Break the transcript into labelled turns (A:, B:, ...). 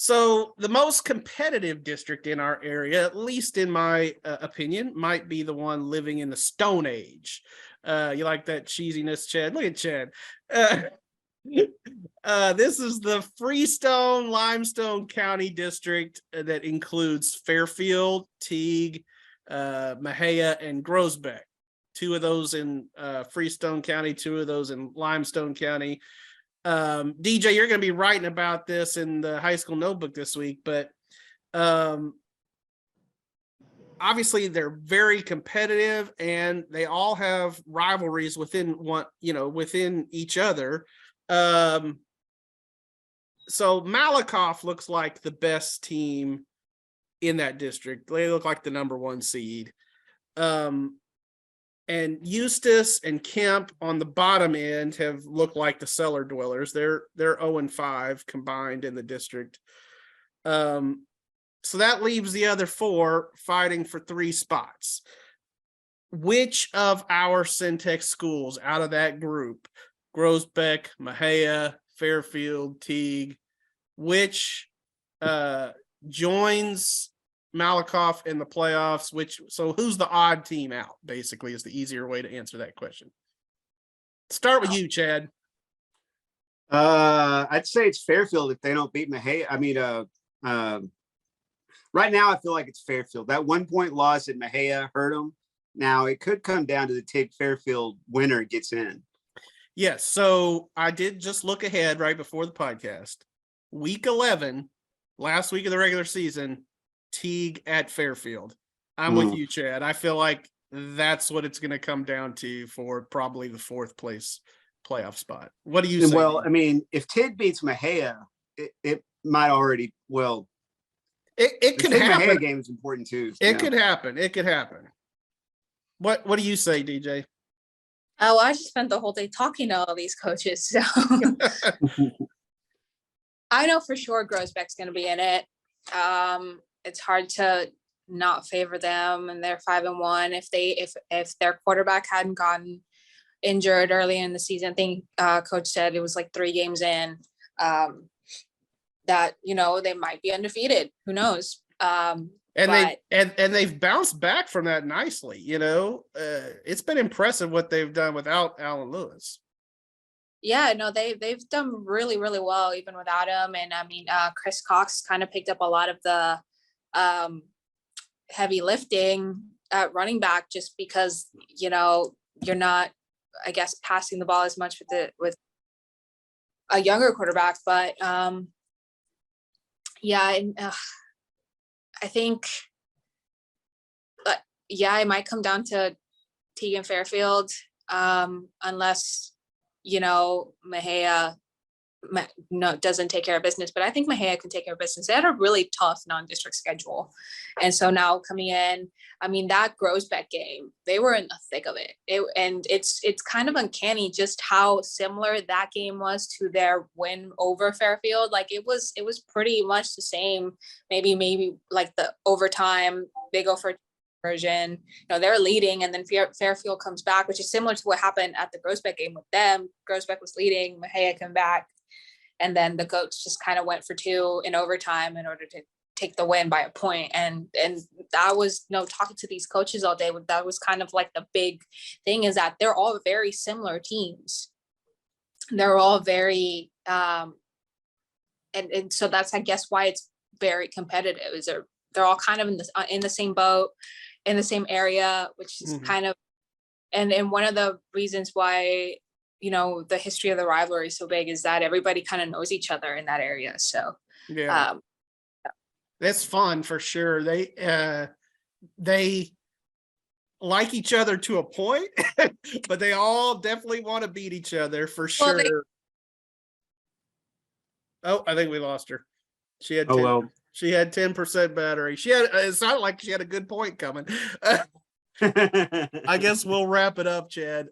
A: So the most competitive district in our area, at least in my opinion, might be the one living in the Stone Age. You like that cheesiness, Chad? Look at Chad. This is the Freestone Limestone County district that includes Fairfield, Teague, Mexia, and Groesbeck. 2 of those in Freestone County, 2 of those in Limestone County. DJ, you're going to be writing about this in the high school notebook this week, but obviously they're very competitive and they all have rivalries within within each other. So Malakoff looks like the best team in that district. They look like the number 1 seed. And Eustace and Kemp on the bottom end have looked like the cellar dwellers. They're 0-5 combined in the district. So that leaves the other 4 fighting for 3 spots. Which of our Centex schools out of that group, Groesbeck, Mexia, Fairfield, Teague, which joins Malakoff in the playoffs? So who's the odd team out, basically, is the easier way to answer that question. Start with you, Chad.
B: I'd say it's Fairfield if they don't beat Mexia. I mean, right now I feel like it's Fairfield. That 1-point loss at Mexia hurt them. Now it could come down to the Teague Fairfield winner gets in.
A: Yes, so I did just look ahead right before the podcast. Week 11, last week of the regular season, Teague at Fairfield. I'm with you, Chad. I feel like that's what it's going to come down to for probably the 4th place playoff spot. What do you say?
B: Well, I mean, if Teague beats Mexia, it might already, well,
A: it could happen.
B: Mexia game is important too.
A: It could happen. It could happen. What do you say, DJ?
C: Oh, I just spent the whole day talking to all these coaches. So I know for sure Groesbeck's going to be in it. It's hard to not favor them, and they're 5-1. If their quarterback hadn't gotten injured early in the season, I think coach said it was like 3 games in, that they might be undefeated. Who knows? And
A: they've bounced back from that nicely. It's been impressive what they've done without Alan Lewis.
C: Yeah, no, they've done really, really well even without him. And I mean, Chris Cox kind of picked up a lot of the heavy lifting at running back, just because you're not, I guess, passing the ball as much with a younger quarterback. But I think, it might come down to Teague and Fairfield, unless Mexia doesn't take care of business. But I think Mexia can take care of business. They had a really tough non-district schedule, and so now coming in, I mean, that Groesbeck game, they were in the thick of it. It's kind of uncanny just how similar that game was to their win over Fairfield. Like it was pretty much the same. Maybe like the overtime, they go for version, they're leading, and then Fairfield comes back, which is similar to what happened at the Groesbeck game with them. Groesbeck was leading, Mexia came back, and then the goats just kind of went for 2 in overtime in order to take the win by a point. And that was, talking to these coaches all day, that was kind of like the big thing, is that they're all very similar teams. They're all very and so that's, I guess, why it's very competitive, is they're all kind of in the same boat, in the same area, which is kind of, and one of the reasons why, the history of the rivalry is so big is that everybody kind of knows each other in that area. So,
A: that's fun for sure. They like each other to a point, but they all definitely want to beat each other for sure. I think we lost her. She had 10% battery. It sounded like she had a good point coming. I guess we'll wrap it up, Chad.